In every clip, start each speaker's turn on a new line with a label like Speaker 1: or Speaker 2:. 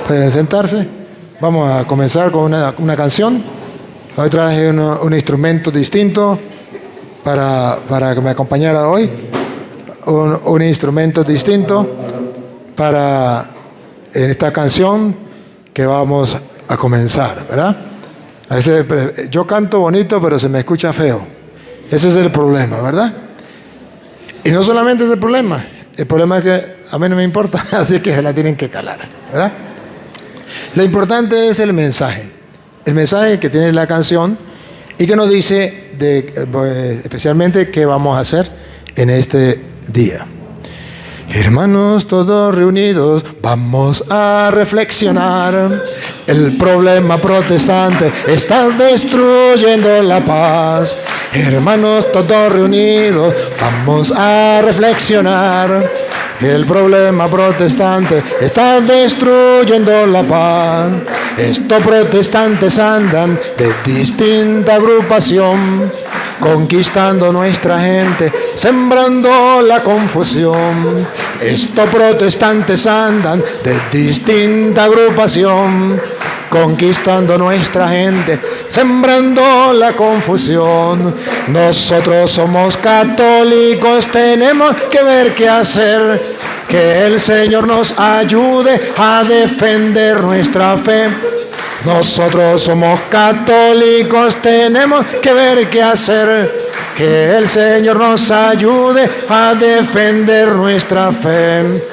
Speaker 1: Pueden sentarse. Vamos a comenzar con una canción. Hoy traje un instrumento distinto para que me acompañara hoy. Un instrumento distinto en esta canción que vamos a comenzar, ¿verdad? A veces yo canto bonito, pero se me escucha feo. Ese es el problema, ¿verdad? Y no solamente es el problema es que a mí no me importa, así que se la tienen que calar, ¿verdad? Lo importante es el mensaje que tiene la canción y que nos dice especialmente qué vamos a hacer en este día. Hermanos, todos reunidos, vamos a reflexionar. El problema protestante está destruyendo la paz. Hermanos, todos reunidos, vamos a reflexionar. El problema protestante está destruyendo la paz. Estos protestantes andan de distinta agrupación, conquistando nuestra gente, sembrando la confusión. Estos protestantes andan de distinta agrupación, conquistando nuestra gente, sembrando la confusión. Nosotros somos católicos, tenemos que ver qué hacer. Que el Señor nos ayude a defender nuestra fe. Nosotros somos católicos, tenemos que ver qué hacer. Que el Señor nos ayude a defender nuestra fe.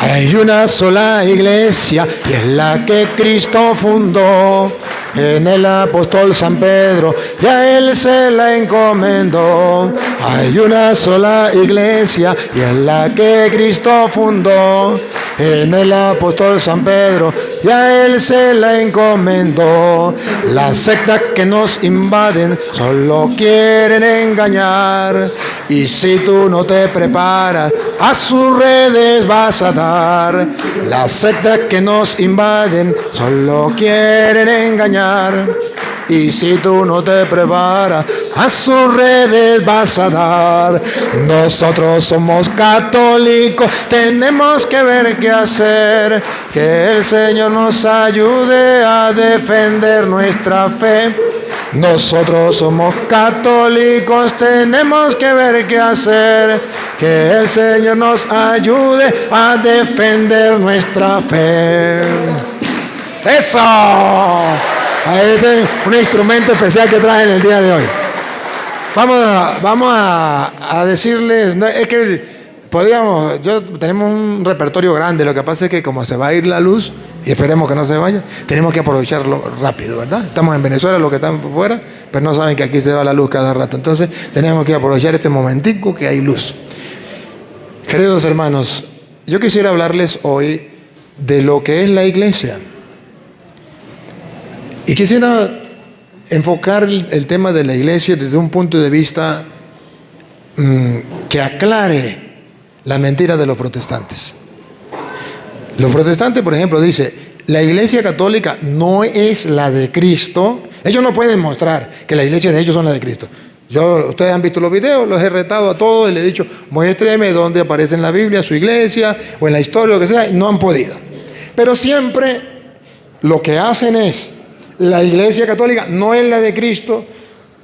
Speaker 1: Hay una sola iglesia y es la que Cristo fundó. En el apóstol San Pedro y a él se la encomendó. Hay una sola iglesia y es la que Cristo fundó. En el apóstol San Pedro y a él se la encomendó. Las sectas que nos invaden solo quieren engañar. Y si tú no te preparas, a sus redes vas a dar. Las sectas que nos invaden solo quieren engañar. Y si tú no te preparas, a sus redes vas a dar. Nosotros somos católicos, tenemos que ver qué hacer. Que el Señor nos ayude a defender nuestra fe. Nosotros somos católicos, tenemos que ver qué hacer. Que el Señor nos ayude a defender nuestra fe. ¡Eso! Este es un instrumento especial que traje en el día de hoy. Vamos a decirles, es que tenemos un repertorio grande, lo que pasa es que como se va a ir la luz, y esperemos que no se vaya, tenemos que aprovecharlo rápido, ¿verdad? Estamos en Venezuela, los que están por fuera, pero no saben que aquí se va la luz cada rato, entonces tenemos que aprovechar este momentico que hay luz. Queridos hermanos, yo quisiera hablarles hoy de lo que es la iglesia. Y quisiera enfocar el tema de la iglesia desde un punto de vista que aclare la mentira de los protestantes. Los protestantes, por ejemplo, dicen, la iglesia católica no es la de Cristo. Ellos no pueden mostrar que la iglesia de ellos son la de Cristo. Ustedes han visto los videos, los he retado a todos y les he dicho, muéstreme dónde aparece en la Biblia su iglesia o en la historia, lo que sea, y no han podido. Pero siempre lo que hacen es, la iglesia católica no es la de Cristo,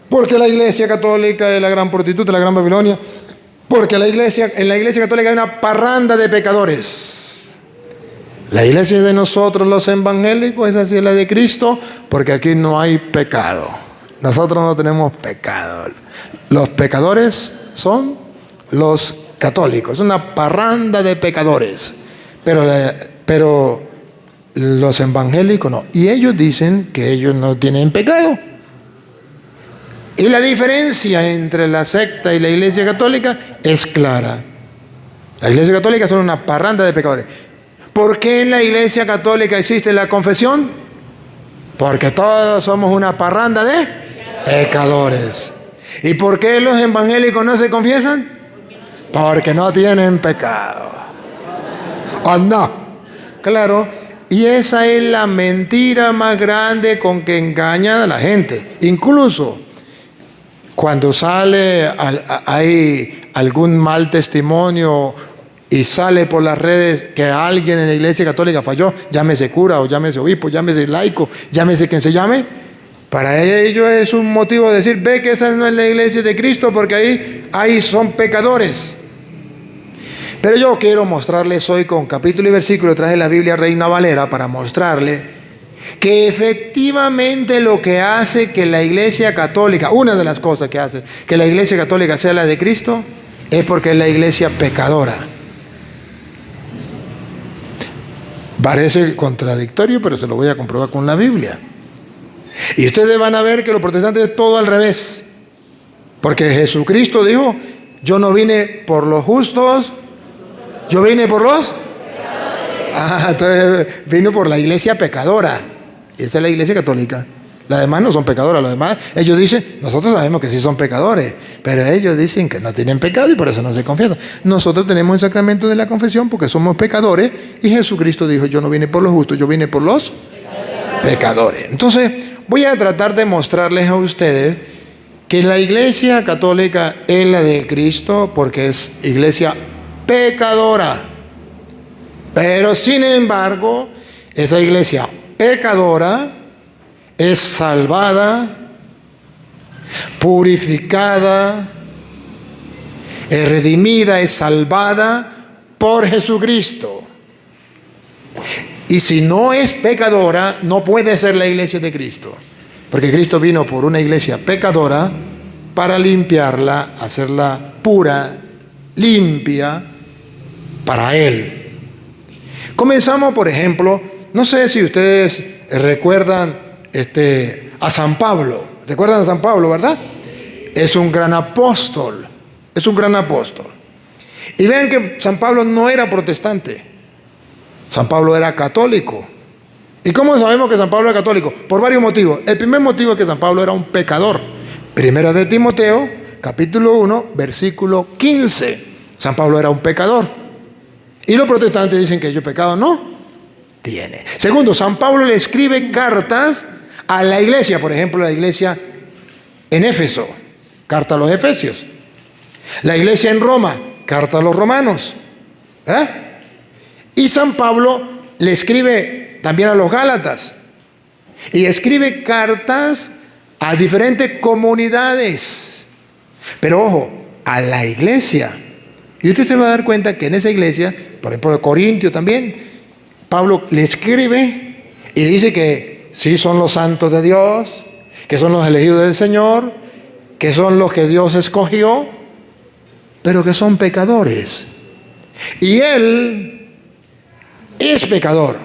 Speaker 1: porque la iglesia católica es la gran prostituta, la gran Babilonia, porque en la iglesia católica hay una parranda de pecadores. La iglesia de nosotros los evangélicos, esa sí es la de Cristo, porque aquí no hay pecado. Nosotros no tenemos pecado. Los pecadores son los católicos, es una parranda de pecadores, pero los evangélicos no. Y ellos dicen que ellos no tienen pecado. Y la diferencia entre la secta y la iglesia católica es clara. La iglesia católica son una parranda de pecadores. ¿Por qué en la iglesia católica existe la confesión? Porque todos somos una parranda de pecadores. ¿Y por qué los evangélicos no se confiesan? Porque no tienen pecado. ¿O no? Claro. Y esa es la mentira más grande con que engañan a la gente. Incluso cuando hay algún mal testimonio y sale por las redes que alguien en la Iglesia Católica falló, llámese cura o llámese obispo, llámese laico, llámese quien se llame, para ellos es un motivo de decir, ve que esa no es la Iglesia de Cristo porque ahí son pecadores. Pero yo quiero mostrarles hoy con capítulo y versículo, traje la Biblia Reina Valera para mostrarles que efectivamente lo que hace que la Iglesia Católica, una de las cosas que hace que la Iglesia Católica sea la de Cristo, es porque es la iglesia pecadora. Parece contradictorio, pero se lo voy a comprobar con la Biblia. Y ustedes van a ver que los protestantes es todo al revés. Porque Jesucristo dijo, yo no vine por los justos, yo vine por los... entonces vino por la iglesia pecadora. Y esa es la Iglesia Católica. Las demás no son pecadoras, los demás, ellos dicen, nosotros sabemos que sí son pecadores, pero ellos dicen que no tienen pecado y por eso no se confiesan. Nosotros tenemos el sacramento de la confesión porque somos pecadores y Jesucristo dijo, yo no vine por los justos, yo vine por los pecadores. Entonces, voy a tratar de mostrarles a ustedes que la Iglesia Católica es la de Cristo porque es iglesia pecadora. Pero sin embargo, esa iglesia pecadora es salvada, purificada, es redimida, es salvada por Jesucristo. Y si no es pecadora, no puede ser la iglesia de Cristo. Porque Cristo vino por una iglesia pecadora para limpiarla, hacerla pura, limpia para Él. Comenzamos, por ejemplo, no sé si ustedes recuerdan a San Pablo. ¿Recuerdan a San Pablo, verdad? Es un gran apóstol. Es un gran apóstol. Y vean que San Pablo no era protestante. San Pablo era católico. ¿Y cómo sabemos que San Pablo era católico? Por varios motivos. El primer motivo es que San Pablo era un pecador. Primera de Timoteo, capítulo 1, versículo 15. San Pablo era un pecador. Y los protestantes dicen que ellos pecado no tiene. Segundo, San Pablo le escribe cartas a la iglesia, por ejemplo, la iglesia en Éfeso, carta a los Efesios. La iglesia en Roma, carta a los romanos. Y San Pablo le escribe también a los Gálatas. Y escribe cartas a diferentes comunidades. Pero ojo, a la iglesia. Y usted se va a dar cuenta que en esa iglesia, por ejemplo, de Corintio también, Pablo le escribe y dice que sí son los santos de Dios, que son los elegidos del Señor, que son los que Dios escogió, pero que son pecadores. Y él es pecador.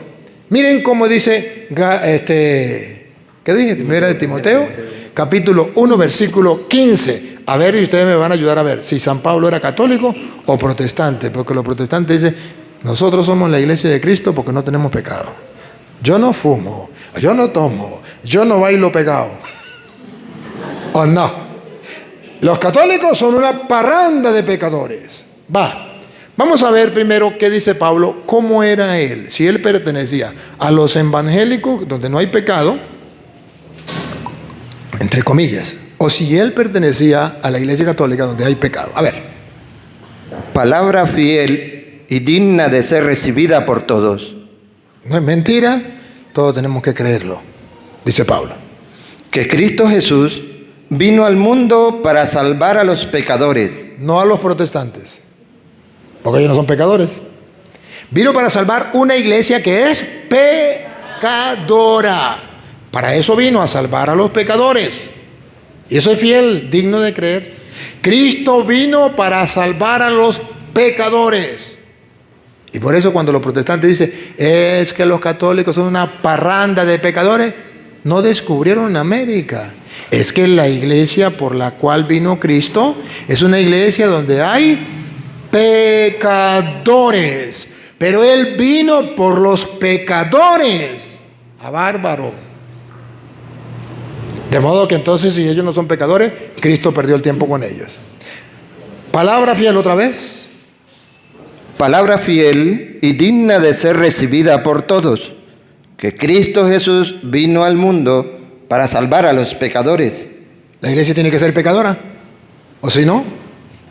Speaker 1: Miren cómo dice, ¿qué dije? Primera de Timoteo, capítulo 1, versículo 15. A ver, y ustedes me van a ayudar a ver si San Pablo era católico o protestante, porque los protestantes dicen, nosotros somos la iglesia de Cristo porque no tenemos pecado. Yo no fumo, yo no tomo, yo no bailo pegado. ¿O no? Los católicos son una parranda de pecadores. Vamos a ver primero qué dice Pablo, cómo era él. Si él pertenecía a los evangélicos, donde no hay pecado, entre comillas, o si él pertenecía a la iglesia católica, donde hay pecado. A ver.
Speaker 2: Palabra fiel y digna de ser recibida por todos.
Speaker 1: No es mentira, todos tenemos que creerlo, dice Pablo.
Speaker 2: Que Cristo Jesús vino al mundo para salvar a los pecadores.
Speaker 1: No a los protestantes, porque ellos no son pecadores. Vino para salvar una iglesia que es pecadora. Para eso vino, a salvar a los pecadores. Y eso es fiel, digno de creer. Cristo vino para salvar a los pecadores. Y por eso cuando los protestantes dicen, es que los católicos son una parranda de pecadores, no descubrieron América. Es que la iglesia por la cual vino Cristo es una iglesia donde hay pecadores. Pero Él vino por los pecadores. A bárbaro. De modo que entonces, si ellos no son pecadores, Cristo perdió el tiempo con ellos. Palabra fiel otra vez.
Speaker 2: Palabra fiel y digna de ser recibida por todos. Que Cristo Jesús vino al mundo para salvar a los pecadores.
Speaker 1: La iglesia tiene que ser pecadora. O si no,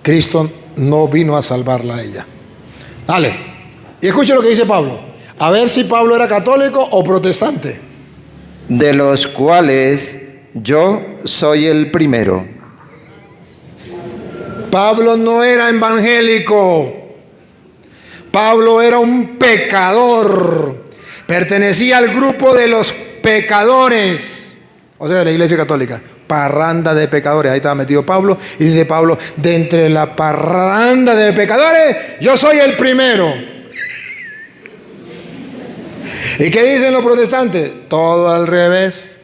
Speaker 1: Cristo no vino a salvarla a ella. Dale. Y escuche lo que dice Pablo. A ver si Pablo era católico o protestante.
Speaker 2: De los cuales yo soy el primero.
Speaker 1: Pablo no era evangélico. Pablo era un pecador. Pertenecía al grupo de los pecadores. O sea, de la Iglesia Católica. Parranda de pecadores. Ahí estaba metido Pablo. Y dice Pablo, de entre la parranda de pecadores, yo soy el primero. ¿Y qué dicen los protestantes? Todo al revés.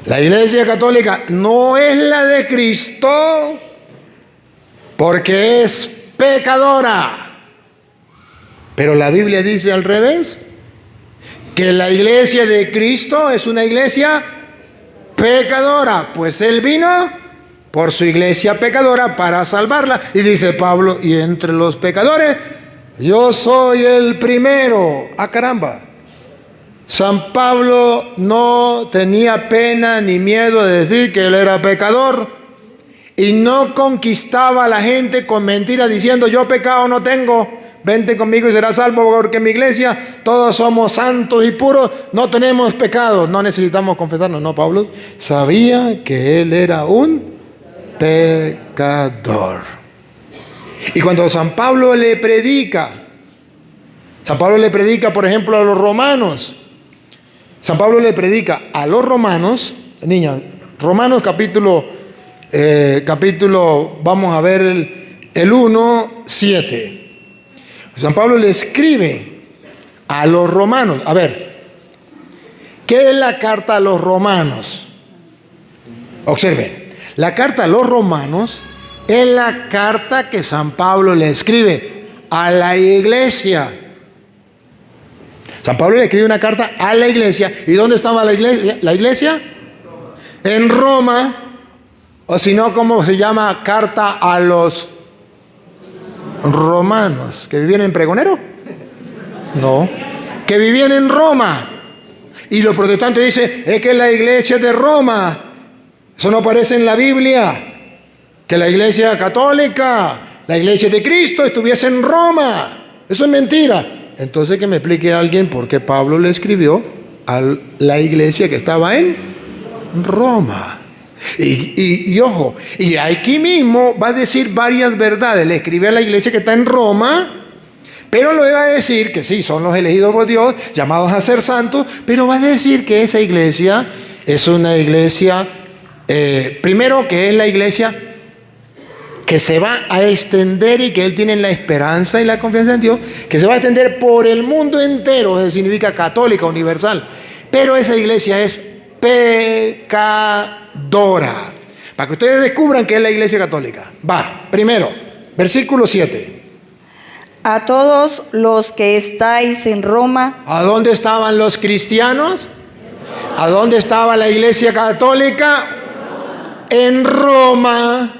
Speaker 1: La Iglesia Católica no es la de Cristo porque es pecadora. Pero la Biblia dice al revés, que la iglesia de Cristo es una iglesia pecadora, pues Él vino por su iglesia pecadora para salvarla. Y dice Pablo, y entre los pecadores, yo soy el primero. ¡Ah, caramba! San Pablo no tenía pena ni miedo de decir que él era pecador y no conquistaba a la gente con mentiras diciendo, yo pecado no tengo. Vente conmigo y serás salvo, porque en mi iglesia todos somos santos y puros, no tenemos pecados, no necesitamos confesarnos. No, Pablo sabía que él era un pecador. Y cuando San Pablo le predica, por ejemplo, a los romanos. San Pablo le predica a los romanos, niña, Romanos capítulo, vamos a ver el 1:7. San Pablo le escribe a los romanos. A ver, ¿qué es la carta a los romanos? Observen, la carta a los romanos es la carta que San Pablo le escribe a la iglesia. San Pablo le escribe una carta a la iglesia. ¿Y dónde estaba la iglesia? ¿La iglesia? En Roma. O si no, ¿cómo se llama? Carta a los romanos. ¿Que vivían en Pregonero? No. Que vivían en Roma. Y los protestantes dicen, es que la iglesia es de Roma. Eso no aparece en la Biblia. Que la iglesia católica, la iglesia de Cristo estuviese en Roma. Eso es mentira. Entonces que me explique a alguien por qué Pablo le escribió a la iglesia que estaba en Roma. Y ojo, y aquí mismo va a decir varias verdades. Le escribe a la iglesia que está en Roma, pero lo va a decir que sí, son los elegidos por Dios, llamados a ser santos, pero va a decir que esa iglesia es una iglesia, primero que es la iglesia que se va a extender y que él tiene la esperanza y la confianza en Dios, que se va a extender por el mundo entero, eso significa católica, universal. Pero esa iglesia es pecadora. Para que ustedes descubran que es la iglesia católica. Va, primero, versículo 7.
Speaker 3: A todos los que estáis en Roma.
Speaker 1: ¿A dónde estaban los cristianos? ¿A dónde estaba la iglesia católica? En Roma.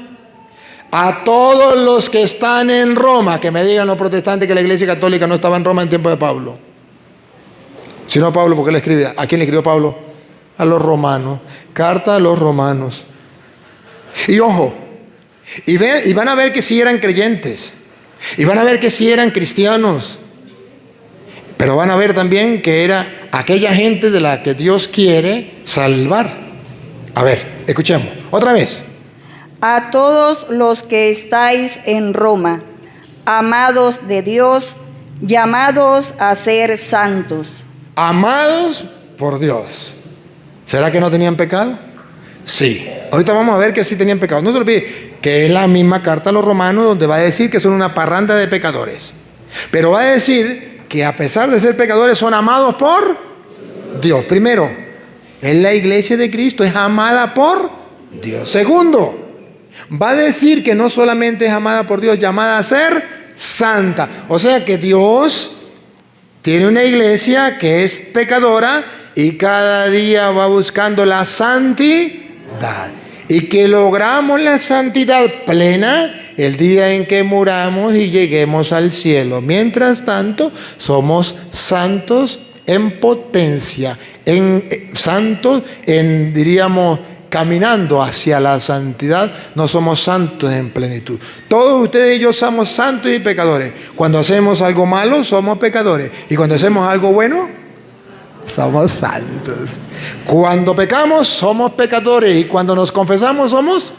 Speaker 1: A todos los que están en Roma, que me digan los protestantes que la iglesia católica no estaba en Roma en tiempo de Pablo. Si no, Pablo, ¿por qué le escribe? ¿A quién le escribió Pablo? A los romanos. Carta a los romanos. Y ojo, y van a ver que sí eran creyentes. Y van a ver que sí eran cristianos. Pero van a ver también que era aquella gente de la que Dios quiere salvar. A ver, escuchemos. Otra vez.
Speaker 3: A todos los que estáis en Roma, amados de Dios, llamados a ser santos.
Speaker 1: Amados por Dios. ¿Será que no tenían pecado? Sí. Ahorita vamos a ver que sí tenían pecado. No se olvide que es la misma carta a los romanos donde va a decir que son una parranda de pecadores. Pero va a decir que a pesar de ser pecadores son amados por Dios. Primero, en la iglesia de Cristo es amada por Dios. Segundo, va a decir que no solamente es amada por Dios, llamada a ser santa. O sea que Dios tiene una iglesia que es pecadora y cada día va buscando la santidad. Y que logramos la santidad plena el día en que muramos y lleguemos al cielo. Mientras tanto, somos santos en potencia, santos en, diríamos, caminando hacia la santidad, no somos santos en plenitud. Todos ustedes y yo somos santos y pecadores. Cuando hacemos algo malo, somos pecadores. Y cuando hacemos algo bueno, somos santos. Cuando pecamos, somos pecadores. Y cuando nos confesamos, somos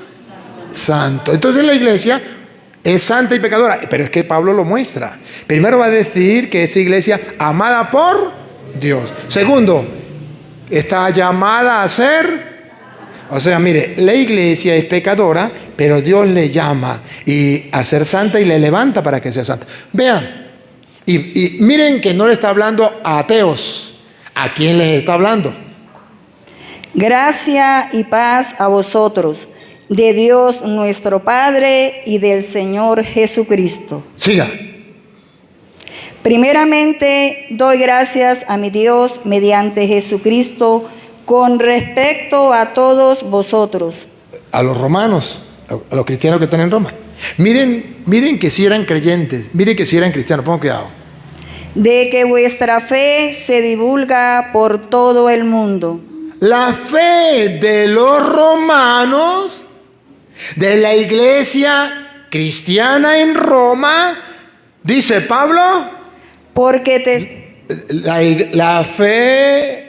Speaker 1: santos. Entonces la iglesia es santa y pecadora. Pero es que Pablo lo muestra. Primero va a decir que es iglesia amada por Dios. Segundo, está llamada a ser... O sea, mire, la iglesia es pecadora, pero Dios le llama a ser santa y le levanta para que sea santa. Vean, y miren que no le está hablando a ateos. ¿A quién les está hablando?
Speaker 3: Gracia y paz a vosotros, de Dios nuestro Padre y del Señor Jesucristo.
Speaker 1: Siga.
Speaker 3: Primeramente, doy gracias a mi Dios mediante Jesucristo con respecto a todos vosotros.
Speaker 1: A los romanos, a los cristianos que están en Roma. Miren que si eran creyentes, miren que si eran cristianos, pongan cuidado.
Speaker 3: De que vuestra fe se divulga por todo el mundo.
Speaker 1: La fe de los romanos, de la iglesia cristiana en Roma, dice Pablo,
Speaker 3: Porque
Speaker 1: la fe...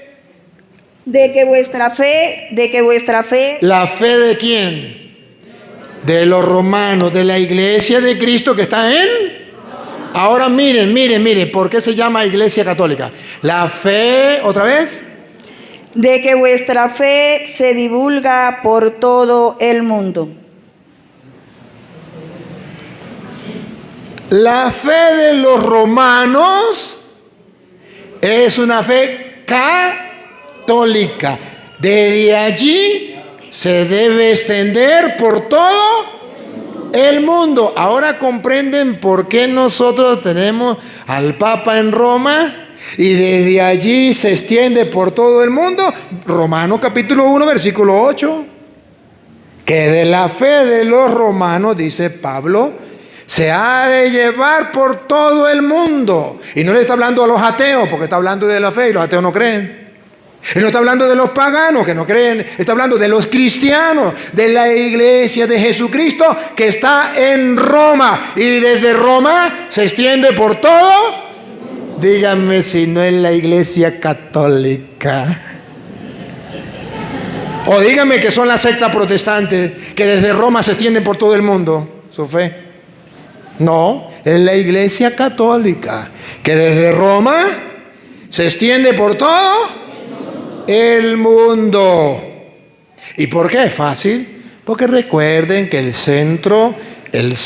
Speaker 3: de que vuestra fe...
Speaker 1: ¿La fe de quién? De los romanos, de la iglesia de Cristo que está en... Ahora miren, ¿por qué se llama iglesia católica? La fe, ¿otra vez?
Speaker 3: De que vuestra fe se divulga por todo el mundo.
Speaker 1: La fe de los romanos es una fe católica. Desde allí se debe extender por todo el mundo. Ahora comprenden por qué nosotros tenemos al Papa en Roma y desde allí se extiende por todo el mundo. Romanos capítulo 1, versículo 8. Que de la fe de los romanos, dice Pablo, se ha de llevar por todo el mundo. Y no le está hablando a los ateos, porque está hablando de la fe y los ateos no creen. Y no está hablando de los paganos que no creen, está hablando de los cristianos, de la iglesia de Jesucristo que está en Roma. Y desde Roma se extiende por todo. Díganme si no es la iglesia católica. O díganme que son las sectas protestantes que desde Roma se extienden por todo el mundo, su fe. No, es la iglesia católica que desde Roma se extiende por todo el mundo. ¿Y por qué es fácil? Porque recuerden que el centro del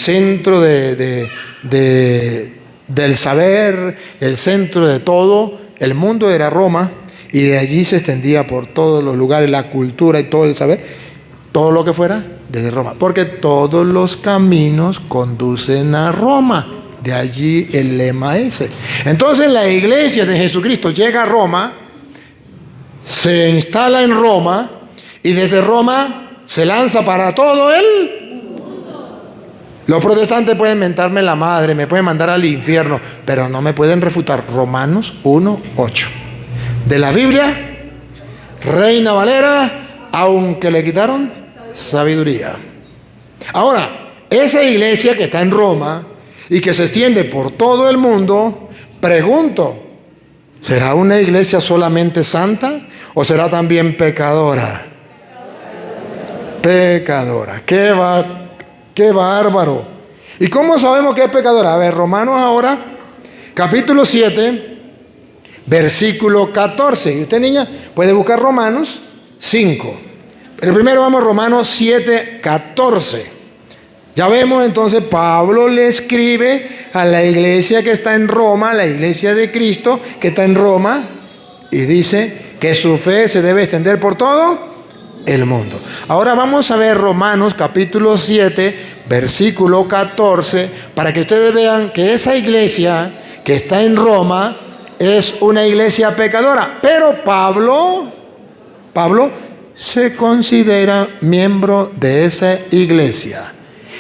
Speaker 1: saber, el centro de todo el mundo era Roma, y de allí se extendía por todos los lugares la cultura y todo el saber, todo lo que fuera desde Roma, porque todos los caminos conducen a Roma. De allí el lema ese. Entonces la iglesia de Jesucristo llega a Roma, se instala en Roma y desde Roma se lanza para todo el... Los protestantes pueden mentarme la madre, me pueden mandar al infierno, pero no me pueden refutar. Romanos 1:8. De la Biblia, Reina Valera, aunque le quitaron sabiduría. Ahora, esa iglesia que está en Roma y que se extiende por todo el mundo, pregunto, ¿será una iglesia solamente santa o será también pecadora? Pecadora. ¡Qué bárbaro! ¿Y cómo sabemos que es pecadora? A ver, Romanos ahora, capítulo 7, versículo 14. Y usted, niña, puede buscar Romanos 5. Pero primero vamos a Romanos 7, 14. Ya vemos entonces, Pablo le escribe a la iglesia que está en Roma, la iglesia de Cristo que está en Roma, y dice que su fe se debe extender por todo el mundo. Ahora vamos a ver Romanos capítulo 7, versículo 14, para que ustedes vean que esa iglesia que está en Roma es una iglesia pecadora. Pero Pablo se considera miembro de esa iglesia.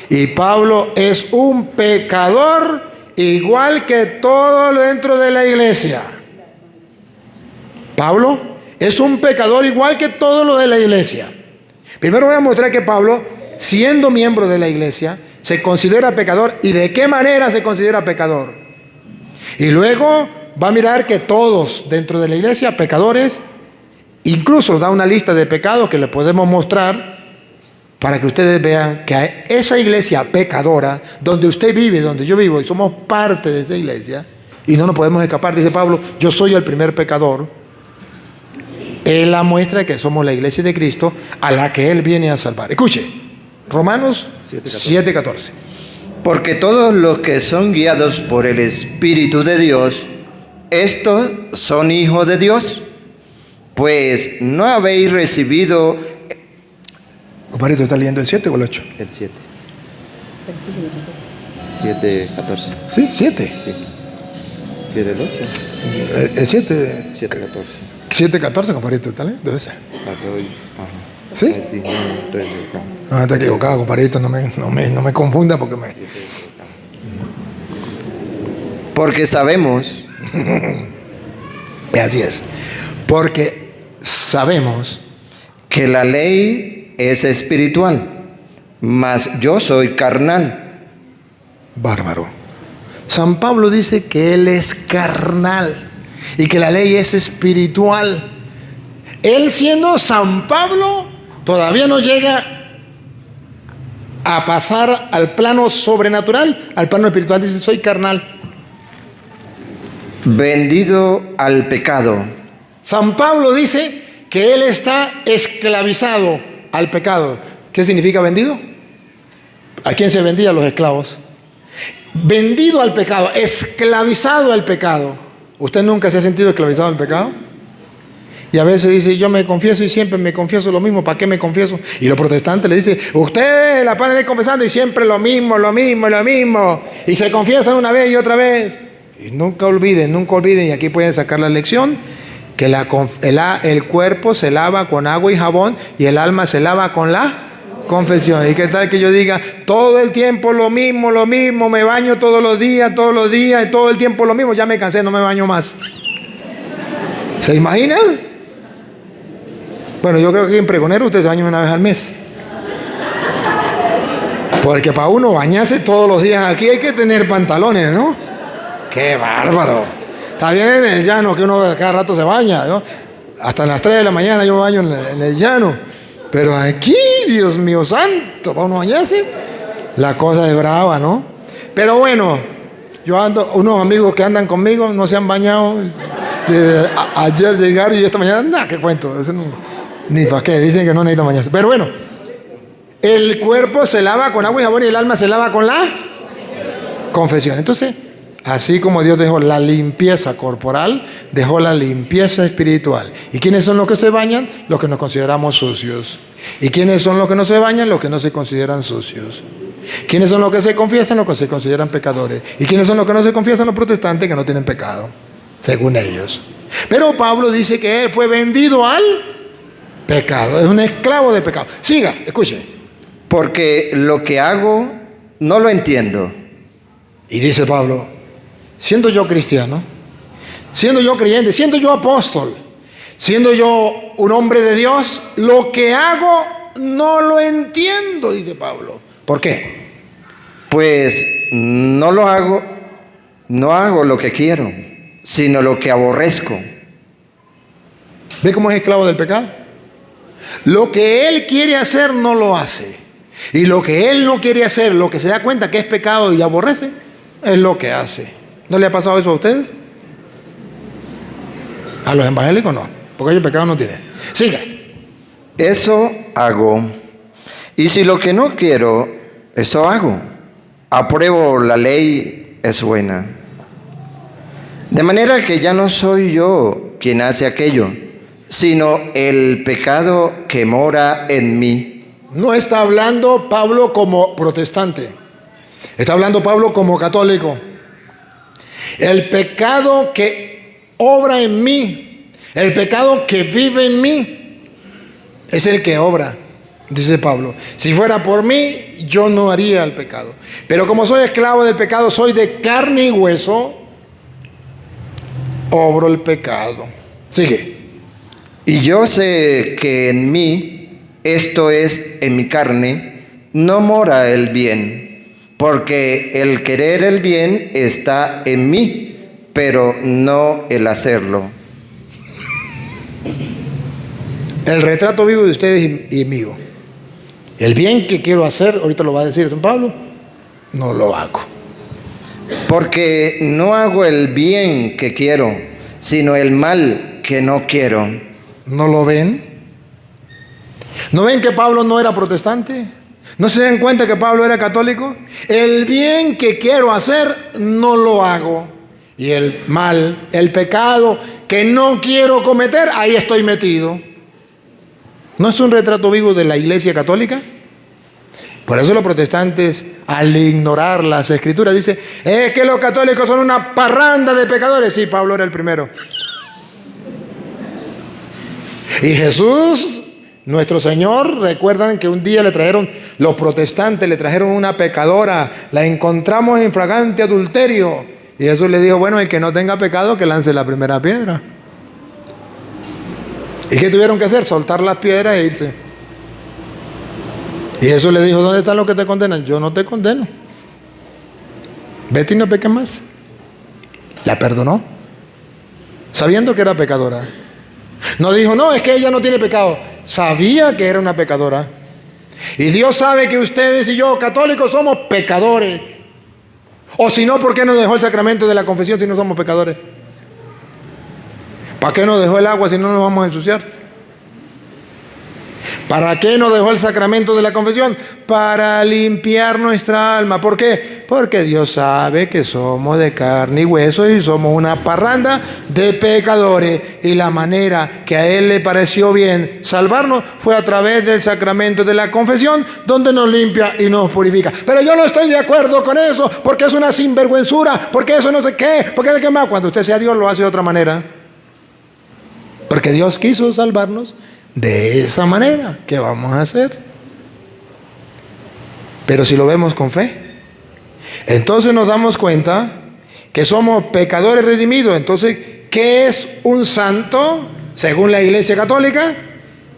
Speaker 1: Y Pablo es un pecador igual que todo lo dentro de la iglesia. Pablo es un pecador igual que todo lo de la iglesia. Primero voy a mostrar que Pablo, siendo miembro de la iglesia, se considera pecador y de qué manera se considera pecador. Y luego va a mirar que todos dentro de la iglesia, pecadores, incluso da una lista de pecados que le podemos mostrar para que ustedes vean que a esa iglesia pecadora, donde usted vive, donde yo vivo, y somos parte de esa iglesia, y no nos podemos escapar, dice Pablo, yo soy el primer pecador. Él la muestra que somos la iglesia de Cristo a la que Él viene a salvar. Escuche, Romanos 7:14.
Speaker 2: Porque todos los que son guiados por el Espíritu de Dios, estos son hijos de Dios. Pues no habéis recibido...
Speaker 1: Compadrito, ¿está leyendo el 7 o el 8?
Speaker 2: El 7. 7:14.
Speaker 1: Sí, 7.
Speaker 2: Sí. ¿Quieres el 8?
Speaker 1: El 7.
Speaker 2: 7:14.
Speaker 1: 7:14, compadrito, ¿está leyendo ese? ¿Sí?
Speaker 2: Sí, no, estoy equivocado.
Speaker 1: No, está equivocado, compadrito, no me confunda porque me...
Speaker 2: Porque sabemos
Speaker 1: Así es. Porque sabemos
Speaker 2: que la ley es espiritual, mas yo soy carnal.
Speaker 1: Bárbaro. San Pablo dice que él es carnal y que la ley es espiritual. Él, siendo San Pablo, todavía no llega a pasar al plano sobrenatural, al plano espiritual. Dice, soy carnal.
Speaker 2: Vendido al pecado.
Speaker 1: San Pablo dice que él está esclavizado al pecado. ¿Qué significa vendido? ¿A quién se vendía? A los esclavos. Vendido al pecado, esclavizado al pecado. ¿Usted nunca se ha sentido esclavizado al pecado? Y a veces dice, yo me confieso y siempre me confieso lo mismo, ¿para qué me confieso? Y los protestantes le dicen, usted la padre confesando y siempre lo mismo. Y se confiesan una vez y otra vez. Y nunca olviden, y aquí pueden sacar la lección, que el cuerpo se lava con agua y jabón y el alma se lava con la confesión. ¿Y qué tal que yo diga, todo el tiempo lo mismo, me baño todos los días, y todo el tiempo lo mismo, ya me cansé, no me baño más? ¿Se imaginan? Bueno, yo creo que en Pregonero usted se baña una vez al mes. Porque para uno bañarse todos los días aquí hay que tener pantalones, ¿no? ¡Qué bárbaro! Está bien en el llano que uno cada rato se baña, ¿no? Hasta las 3 de la mañana yo me baño en el llano. Pero aquí, Dios mío santo, para uno bañarse, la cosa es brava, ¿no? Pero bueno, yo ando, unos amigos que andan conmigo no se han bañado. Ayer llegaron y esta mañana, nada, qué cuento. Eso no, ni para qué, dicen que no necesitan bañarse. Pero bueno, el cuerpo se lava con agua y jabón y el alma se lava con la confesión. Entonces, así como Dios dejó la limpieza corporal, dejó la limpieza espiritual. ¿Y quiénes son los que se bañan? Los que nos consideramos sucios. ¿Y quiénes son los que no se bañan? Los que no se consideran sucios. ¿Quiénes son los que se confiesan? Los que se consideran pecadores. ¿Y quiénes son los que no se confiesan? Los protestantes, que no tienen pecado, según ellos. Pero Pablo dice que él fue vendido al pecado. Es un esclavo del pecado. Siga, escuche.
Speaker 2: Porque lo que hago no lo entiendo.
Speaker 1: Y dice Pablo, siendo yo cristiano, siendo yo creyente, siendo yo apóstol, siendo yo un hombre de Dios, lo que hago no lo entiendo, dice Pablo. ¿Por qué?
Speaker 2: Pues no hago lo que quiero, sino lo que aborrezco.
Speaker 1: ¿Ve cómo es esclavo del pecado? Lo que él quiere hacer no lo hace. Y lo que él no quiere hacer, lo que se da cuenta que es pecado y aborrece, es lo que hace. ¿No le ha pasado eso a ustedes? A los evangélicos no, porque ellos pecado no tienen. Siga.
Speaker 2: Eso hago. Y si lo que no quiero, eso hago. Apruebo la ley, es buena. De manera que ya no soy yo quien hace aquello, sino el pecado que mora en mí.
Speaker 1: No está hablando Pablo como protestante. Está hablando Pablo como católico. El pecado que obra en mí, el pecado que vive en mí, es el que obra, dice Pablo. Si fuera por mí, yo no haría el pecado. Pero como soy esclavo del pecado, soy de carne y hueso, obro el pecado. Sigue.
Speaker 2: Y yo sé que en mí, esto es, en mi carne, no mora el bien, porque el querer el bien está en mí, pero no el hacerlo.
Speaker 1: El retrato vivo de ustedes y mío. El bien que quiero hacer, ahorita lo va a decir San Pablo, no lo hago.
Speaker 2: Porque no hago el bien que quiero, sino el mal que no quiero.
Speaker 1: ¿No lo ven? ¿No ven que Pablo no era protestante? ¿No se dan cuenta que Pablo era católico? El bien que quiero hacer, no lo hago. Y el mal, el pecado que no quiero cometer, ahí estoy metido. ¿No es un retrato vivo de la Iglesia Católica? Por eso los protestantes, al ignorar las Escrituras, dicen, es que los católicos son una parranda de pecadores. Sí, Pablo era el primero. Y Jesús, nuestro Señor, recuerdan que un día los protestantes le trajeron una pecadora, la encontramos en flagrante adulterio. Y Jesús le dijo, bueno, el que no tenga pecado, que lance la primera piedra. ¿Y qué tuvieron que hacer? Soltar las piedras e irse. Y Jesús le dijo, ¿dónde están los que te condenan? Yo no te condeno. Vete y no peques más. La perdonó, sabiendo que era pecadora. No dijo, no, es que ella no tiene pecado. Sabía que era una pecadora. Y Dios sabe que ustedes y yo, católicos, somos pecadores. O si no, ¿por qué nos dejó el sacramento de la confesión si no somos pecadores? ¿Para qué nos dejó el agua si no nos vamos a ensuciar? ¿Para qué nos dejó el sacramento de la confesión? Para limpiar nuestra alma. ¿Por qué? Porque Dios sabe que somos de carne y hueso y somos una parranda de pecadores. Y la manera que a Él le pareció bien salvarnos fue a través del sacramento de la confesión, donde nos limpia y nos purifica. Pero yo no estoy de acuerdo con eso, porque es una sinvergüenzura, porque eso no sé qué, porque es que más. Cuando usted sea Dios lo hace de otra manera. Porque Dios quiso salvarnos de esa manera. ¿Qué vamos a hacer? Pero si lo vemos con fe, entonces nos damos cuenta que somos pecadores redimidos. Entonces, ¿qué es un santo? Según la Iglesia Católica.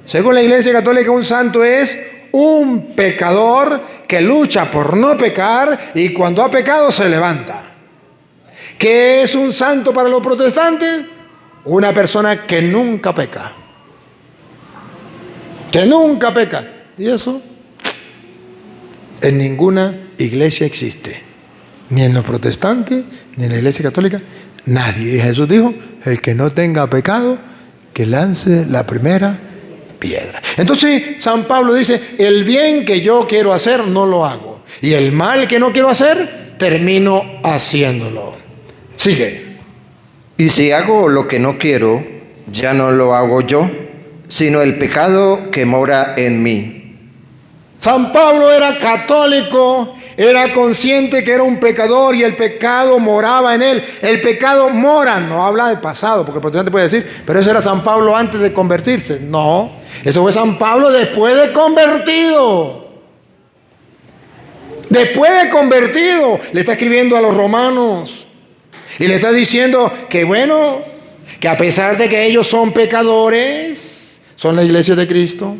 Speaker 1: Según la Iglesia Católica, un santo es un pecador que lucha por no pecar y cuando ha pecado se levanta. ¿Qué es un santo para los protestantes? Una persona que nunca peca. Que nunca peca. Y eso en ninguna iglesia existe. Ni en los protestantes, ni en la Iglesia Católica. Nadie. Y Jesús dijo, el que no tenga pecado, que lance la primera piedra. Entonces San Pablo dice, el bien que yo quiero hacer no lo hago. Y el mal que no quiero hacer, termino haciéndolo. Sigue.
Speaker 2: Y si hago lo que no quiero, ya no lo hago yo, sino el pecado que mora en mí.
Speaker 1: San Pablo era católico, era consciente que era un pecador y el pecado moraba en él. El pecado mora, no habla de pasado, porque el protestante puede decir, pero eso era San Pablo antes de convertirse. No, eso fue San Pablo después de convertido. Después de convertido, le está escribiendo a los romanos y le está diciendo que bueno, que a pesar de que ellos son pecadores, son la iglesia de Cristo.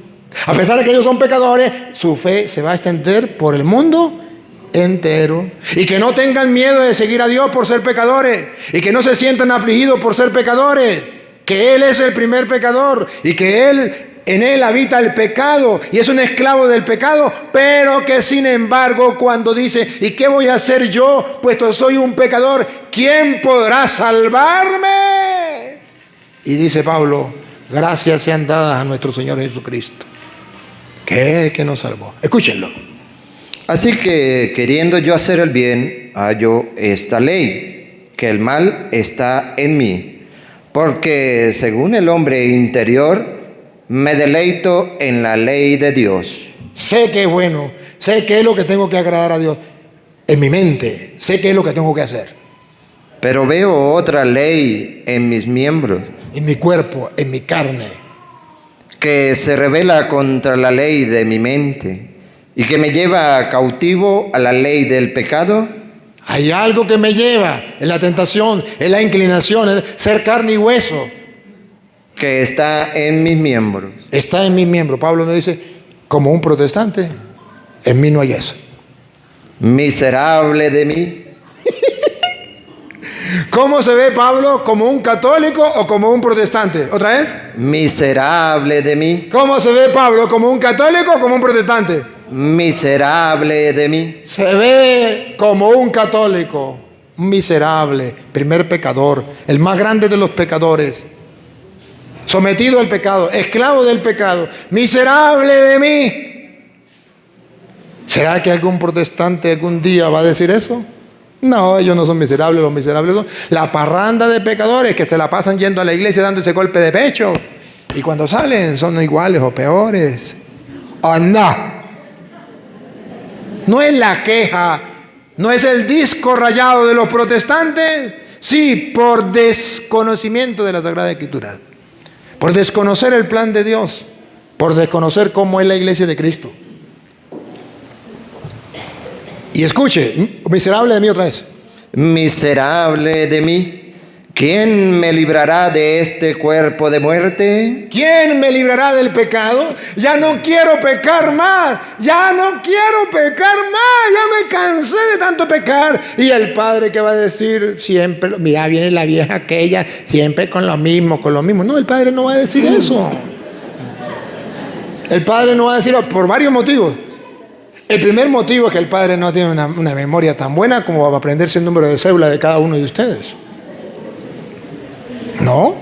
Speaker 1: A pesar de que ellos son pecadores, su fe se va a extender por el mundo entero. Y que no tengan miedo de seguir a Dios por ser pecadores. Y que no se sientan afligidos por ser pecadores. Que Él es el primer pecador. Y que en Él habita el pecado. Y es un esclavo del pecado. Pero que sin embargo cuando dice, ¿y qué voy a hacer yo? Puesto soy un pecador. ¿Quién podrá salvarme? Y dice Pablo, gracias sean dadas a nuestro Señor Jesucristo, que es el que nos salvó. Escúchenlo.
Speaker 2: Así que, queriendo yo hacer el bien, hallo esta ley, que el mal está en mí. Porque según el hombre interior, me deleito en la ley de Dios.
Speaker 1: Sé que es bueno, sé que es lo que tengo que agradar a Dios. En mi mente, sé que es lo que tengo que hacer.
Speaker 2: Pero veo otra ley en mis miembros.
Speaker 1: En mi cuerpo, en mi carne.
Speaker 2: Que se rebela contra la ley de mi mente y que me lleva cautivo a la ley del pecado.
Speaker 1: Hay algo que me lleva en la tentación, en la inclinación, en ser carne y hueso.
Speaker 2: Que está en mis miembros.
Speaker 1: Está en mis miembros. Pablo nos dice, como un protestante, en mí no hay eso.
Speaker 2: Miserable de mí.
Speaker 1: ¿Cómo se ve Pablo? ¿Como un católico o como un protestante? ¿Otra vez?
Speaker 2: Miserable de mí.
Speaker 1: ¿Cómo se ve Pablo? ¿Como un católico o como un protestante?
Speaker 2: Miserable de mí.
Speaker 1: Se ve como un católico, un miserable, primer pecador, el más grande de los pecadores, sometido al pecado, esclavo del pecado, miserable de mí. ¿Será que algún protestante algún día va a decir eso? No, ellos no son miserables, los miserables son la parranda de pecadores que se la pasan yendo a la iglesia dándose golpe de pecho y cuando salen son iguales o peores. ¿O no? No es la queja, no es el disco rayado de los protestantes, sí, por desconocimiento de la Sagrada Escritura, por desconocer el plan de Dios, por desconocer cómo es la iglesia de Cristo. Y escuche, miserable de mí otra vez.
Speaker 2: Miserable de mí. ¿Quién me librará de este cuerpo de muerte?
Speaker 1: ¿Quién me librará del pecado? Ya no quiero pecar más, ya no quiero pecar más, ya me cansé de tanto pecar. Y el padre que va a decir siempre, mira, viene la vieja aquella, siempre con lo mismo, con lo mismo. No, el padre no va a decir eso. El padre no va a decirlo por varios motivos. El primer motivo es que el padre no tiene una memoria tan buena como para aprenderse el número de cédula de cada uno de ustedes. No.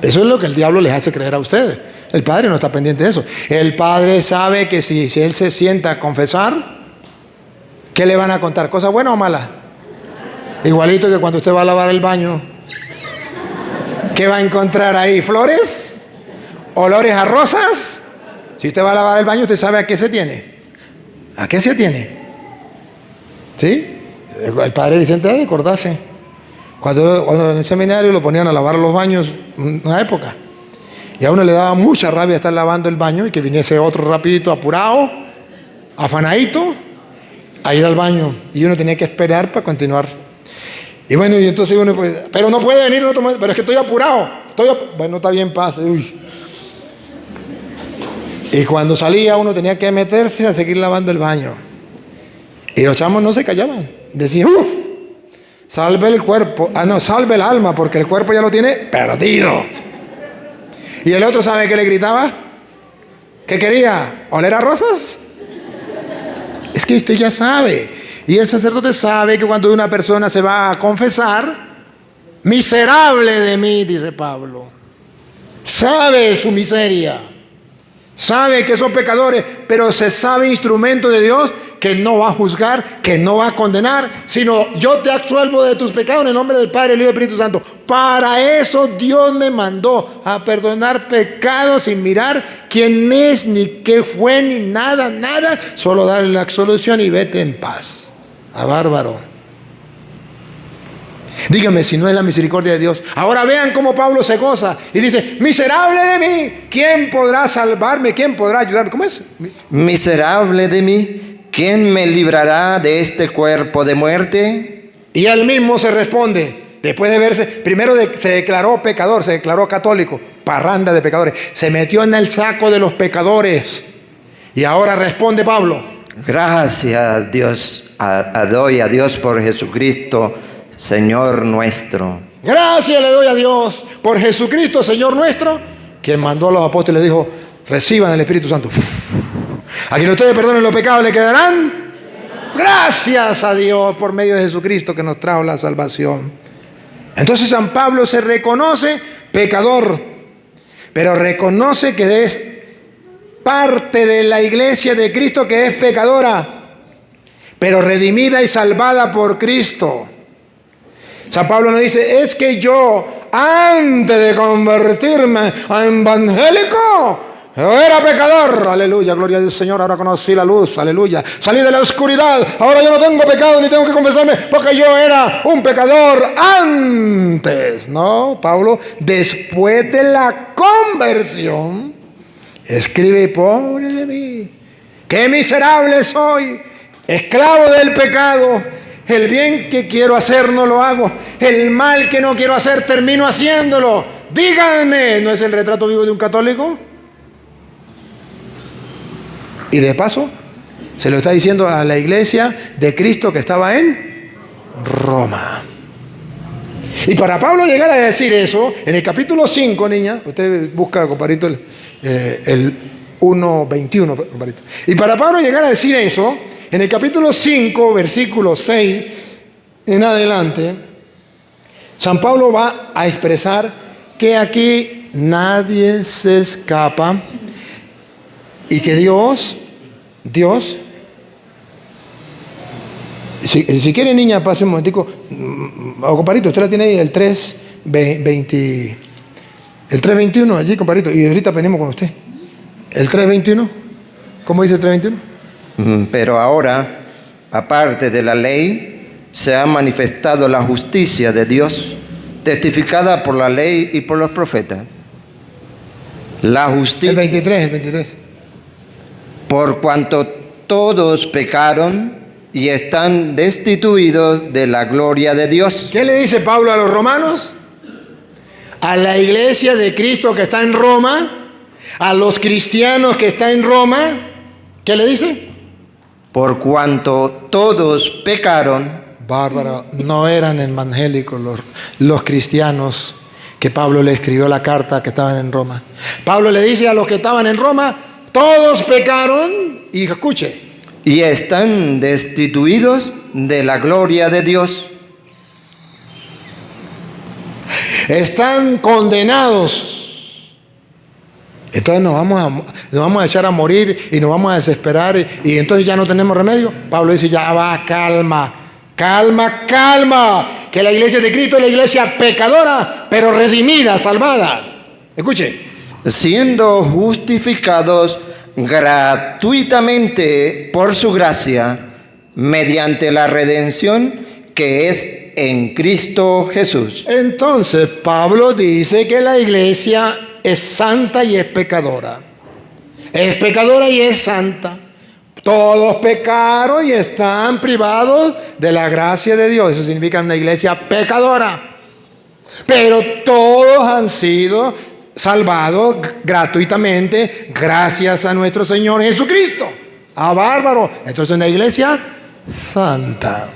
Speaker 1: Eso es lo que el diablo les hace creer a ustedes. El padre no está pendiente de eso. El padre sabe que si él se sienta a confesar, ¿qué le van a contar? ¿Cosas buenas o malas? Igualito que cuando usted va a lavar el baño, ¿qué va a encontrar ahí? ¿Flores? ¿Olores a rosas? Si usted va a lavar el baño, usted sabe a qué se tiene. ¿A qué se tiene? ¿Sí? El padre Vicente de Cordase, cuando en el seminario lo ponían a lavar los baños una época, y a uno le daba mucha rabia estar lavando el baño y que viniese otro rapidito, apurado, afanadito, a ir al baño, y uno tenía que esperar para continuar. Y bueno, y entonces uno, pues, pero no puede venir, pero es que estoy apurado. Bueno, está bien, pase. Uy. Y cuando salía uno tenía que meterse a seguir lavando el baño. Y los chamos no se callaban. Decían, uff, salve el cuerpo. No, salve el alma, porque el cuerpo ya lo tiene perdido. Y el otro, ¿sabe qué le gritaba? ¿Qué quería? ¿Oler a rosas? Es que usted ya sabe. Y el sacerdote sabe que cuando una persona se va a confesar, miserable de mí, dice Pablo. Sabe su miseria. Sabe que son pecadores, pero se sabe instrumento de Dios que no va a juzgar, que no va a condenar, sino yo te absuelvo de tus pecados en el nombre del Padre, el Hijo y del Espíritu Santo. Para eso Dios me mandó a perdonar pecados sin mirar quién es, ni qué fue, ni nada, solo darle la absolución y vete en paz. A bárbaro. Dígame si no es la misericordia de Dios. Ahora vean cómo Pablo se goza y dice, miserable de mí, ¿quién podrá salvarme? ¿Quién podrá ayudarme? ¿Cómo es?
Speaker 2: Miserable de mí, ¿quién me librará de este cuerpo de muerte?
Speaker 1: Y él mismo se responde, después de verse, primero se declaró pecador, se declaró católico, parranda de pecadores, se metió en el saco de los pecadores. Y ahora responde Pablo.
Speaker 2: Gracias a Dios, doy a Dios por Jesucristo, Señor nuestro.
Speaker 1: Gracias le doy a Dios por Jesucristo, Señor nuestro, quien mandó a los apóstoles y dijo, reciban el Espíritu Santo. A quien ustedes perdonen los pecados le quedarán. Gracias a Dios por medio de Jesucristo que nos trajo la salvación. Entonces San Pablo se reconoce pecador, pero reconoce que es parte de la iglesia de Cristo que es pecadora, pero redimida y salvada por Cristo. San Pablo nos dice, es que yo, antes de convertirme a evangélico, yo era pecador, aleluya, gloria al Señor, ahora conocí la luz, aleluya, salí de la oscuridad, ahora yo no tengo pecado ni tengo que confesarme porque yo era un pecador antes. No, Pablo, después de la conversión, escribe, pobre de mí, qué miserable soy, esclavo del pecado. El bien que quiero hacer no lo hago. El mal que no quiero hacer termino haciéndolo. Díganme, ¿no es el retrato vivo de un católico? Y de paso, se lo está diciendo a la iglesia de Cristo que estaba en Roma. Y para Pablo llegar a decir eso, en el capítulo 5, niña, usted busca, compadrito, el 1:21, compadrito. Y para Pablo llegar a decir eso, en el capítulo 5, versículo 6 en adelante, San Pablo va a expresar que aquí nadie se escapa y que Dios, si quiere, niña, pase un momentico, compadrito, usted la tiene ahí, el 3:21 allí, compadrito, y ahorita venimos con usted. El 3:21, ¿cómo dice el 3:21?
Speaker 2: Pero ahora, aparte de la ley, se ha manifestado la justicia de Dios, testificada por la ley y por los profetas. La justicia.
Speaker 1: El 23.
Speaker 2: Por cuanto todos pecaron y están destituidos de la gloria de Dios.
Speaker 1: ¿Qué le dice Pablo a los romanos? A la iglesia de Cristo que está en Roma, a los cristianos que están en Roma, ¿qué le dice?
Speaker 2: Por cuanto todos pecaron.
Speaker 1: Bárbaro, no eran evangélicos los cristianos que Pablo le escribió la carta que estaban en Roma. Pablo le dice a los que estaban en Roma, todos pecaron, y escuche,
Speaker 2: Y están destituidos de la gloria de Dios.
Speaker 1: están condenados. Entonces nos vamos a echar a morir y nos vamos a desesperar y entonces ya no tenemos remedio. Pablo dice, ya va, calma, que la iglesia de Cristo es la iglesia pecadora, pero redimida, salvada. Escuche.
Speaker 2: Siendo justificados gratuitamente por su gracia, mediante la redención que es en Cristo Jesús.
Speaker 1: Entonces Pablo dice que la iglesia es santa y es pecadora. Es pecadora y es santa. Todos pecaron y están privados de la gracia de Dios. Eso significa una iglesia pecadora. Pero todos han sido salvados gratuitamente gracias a nuestro Señor Jesucristo. ¡Ah, bárbaro! Entonces una iglesia santa.